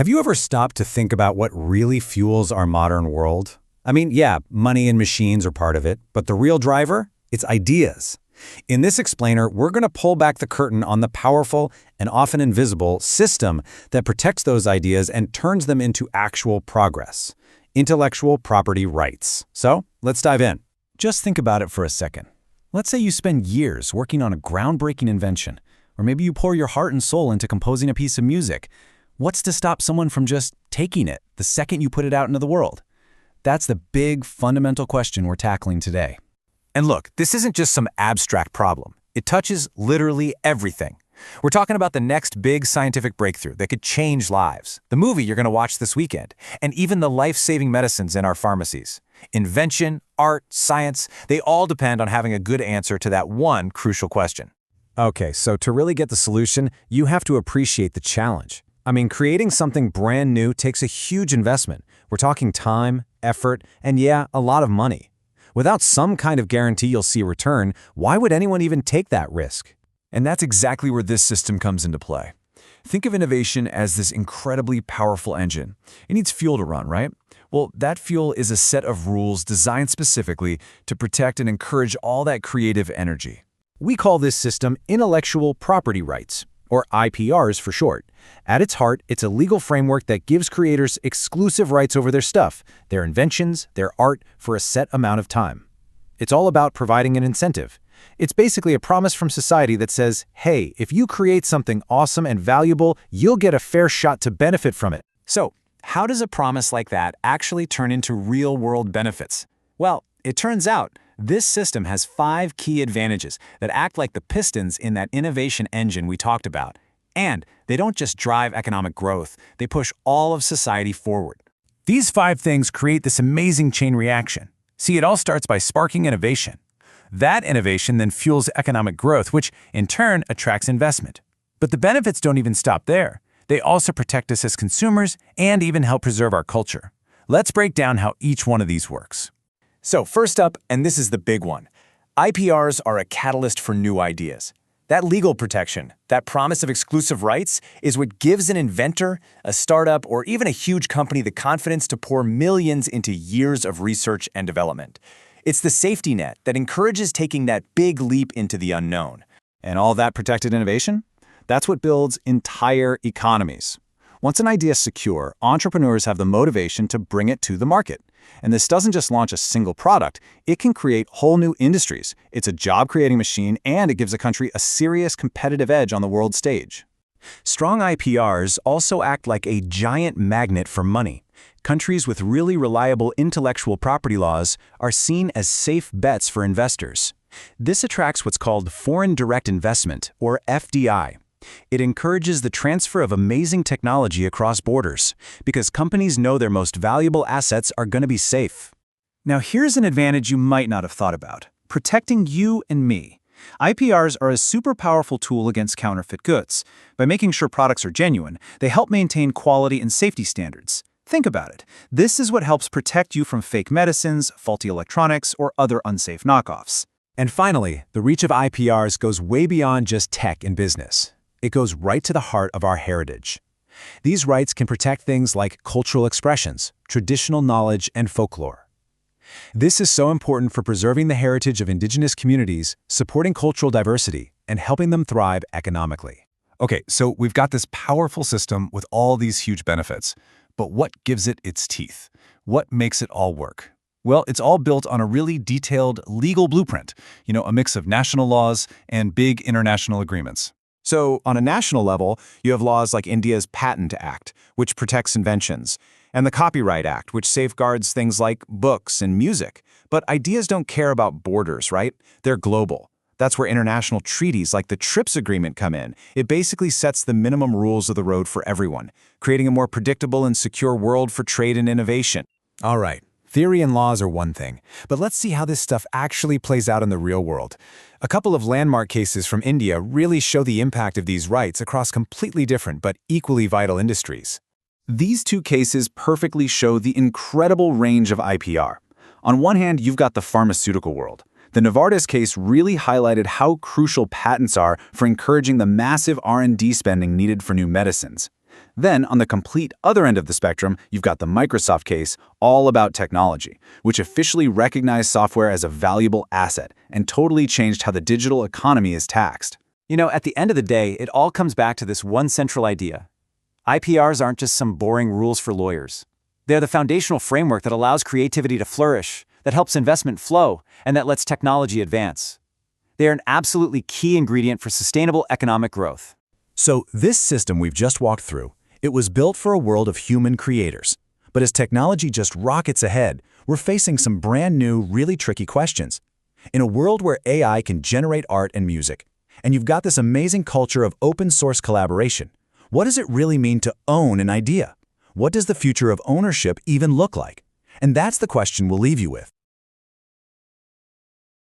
Have you ever stopped to think about what really fuels our modern world? I mean, yeah, money and machines are part of it, but the real driver? It's ideas. In this explainer, we're going to pull back the curtain on the powerful and often invisible system that protects those ideas and turns them into actual progress. Intellectual property rights. So, let's dive in. Just think about it for a second. Let's say you spend years working on a groundbreaking invention, or maybe you pour your heart and soul into composing a piece of music. What's to stop someone from just taking it the second you put it out into the world? That's the big, fundamental question we're tackling today. And look, this isn't just some abstract problem. It touches literally everything. We're talking about the next big scientific breakthrough that could change lives, the movie you're going to watch this weekend, and even the life-saving medicines in our pharmacies. Invention, art, science, they all depend on having a good answer to that one crucial question. Okay, so to really get the solution, you have to appreciate the challenge. I mean, creating something brand new takes a huge investment. We're talking time, effort, and yeah, a lot of money. Without some kind of guarantee you'll see a return, why would anyone even take that risk? And that's exactly where this system comes into play. Think of innovation as this incredibly powerful engine. It needs fuel to run, right? Well, that fuel is a set of rules designed specifically to protect and encourage all that creative energy. We call this system intellectual property rights, or IPRs for short. At its heart, it's a legal framework that gives creators exclusive rights over their stuff, their inventions, their art, for a set amount of time. It's all about providing an incentive. It's basically a promise from society that says, hey, if you create something awesome and valuable, you'll get a fair shot to benefit from it. So, how does a promise like that actually turn into real-world benefits? Well, it turns out this system has 5 key advantages that act like the pistons in that innovation engine we talked about. And they don't just drive economic growth, they push all of society forward. These 5 things create this amazing chain reaction. See, it all starts by sparking innovation. That innovation then fuels economic growth, which in turn attracts investment. But the benefits don't even stop there. They also protect us as consumers and even help preserve our culture. Let's break down how each one of these works. So first up, and this is the big one, IPRs are a catalyst for new ideas. That legal protection, that promise of exclusive rights, is what gives an inventor, a startup, or even a huge company the confidence to pour millions into years of research and development. It's the safety net that encourages taking that big leap into the unknown. And all that protected innovation? That's what builds entire economies. Once an idea is secure, entrepreneurs have the motivation to bring it to the market. And this doesn't just launch a single product, it can create whole new industries. It's a job-creating machine, and it gives a country a serious competitive edge on the world stage. Strong IPRs also act like a giant magnet for money. Countries with really reliable intellectual property laws are seen as safe bets for investors. This attracts what's called foreign direct investment, or FDI. It encourages the transfer of amazing technology across borders, because companies know their most valuable assets are going to be safe. Now here's an advantage you might not have thought about: protecting you and me. IPRs are a super powerful tool against counterfeit goods. By making sure products are genuine, they help maintain quality and safety standards. Think about it. This is what helps protect you from fake medicines, faulty electronics, or other unsafe knockoffs. And finally, the reach of IPRs goes way beyond just tech and business. It goes right to the heart of our heritage. These rights can protect things like cultural expressions, traditional knowledge, and folklore. This is so important for preserving the heritage of indigenous communities, supporting cultural diversity, and helping them thrive economically. Okay, so we've got this powerful system with all these huge benefits. But what gives it its teeth? What makes it all work? Well, it's all built on a really detailed legal blueprint, a mix of national laws and big international agreements. So, on a national level, you have laws like India's Patent Act, which protects inventions, and the Copyright Act, which safeguards things like books and music. But ideas don't care about borders, right? They're global. That's where international treaties like the TRIPS Agreement come in. It basically sets the minimum rules of the road for everyone, creating a more predictable and secure world for trade and innovation. All right, theory and laws are one thing, but let's see how this stuff actually plays out in the real world. A couple of landmark cases from India really show the impact of these rights across completely different but equally vital industries. These 2 cases perfectly show the incredible range of IPR. On one hand, you've got the pharmaceutical world. The Novartis case really highlighted how crucial patents are for encouraging the massive R&D spending needed for new medicines. Then, on the complete other end of the spectrum, you've got the Microsoft case, all about technology, which officially recognized software as a valuable asset and totally changed how the digital economy is taxed. You know, at the end of the day, it all comes back to this one central idea. IPRs aren't just some boring rules for lawyers. They're the foundational framework that allows creativity to flourish, that helps investment flow, and that lets technology advance. They are an absolutely key ingredient for sustainable economic growth. So this system we've just walked through, it was built for a world of human creators. But as technology just rockets ahead, we're facing some brand new, really tricky questions. In a world where AI can generate art and music, and you've got this amazing culture of open source collaboration, what does it really mean to own an idea? What does the future of ownership even look like? And that's the question we'll leave you with.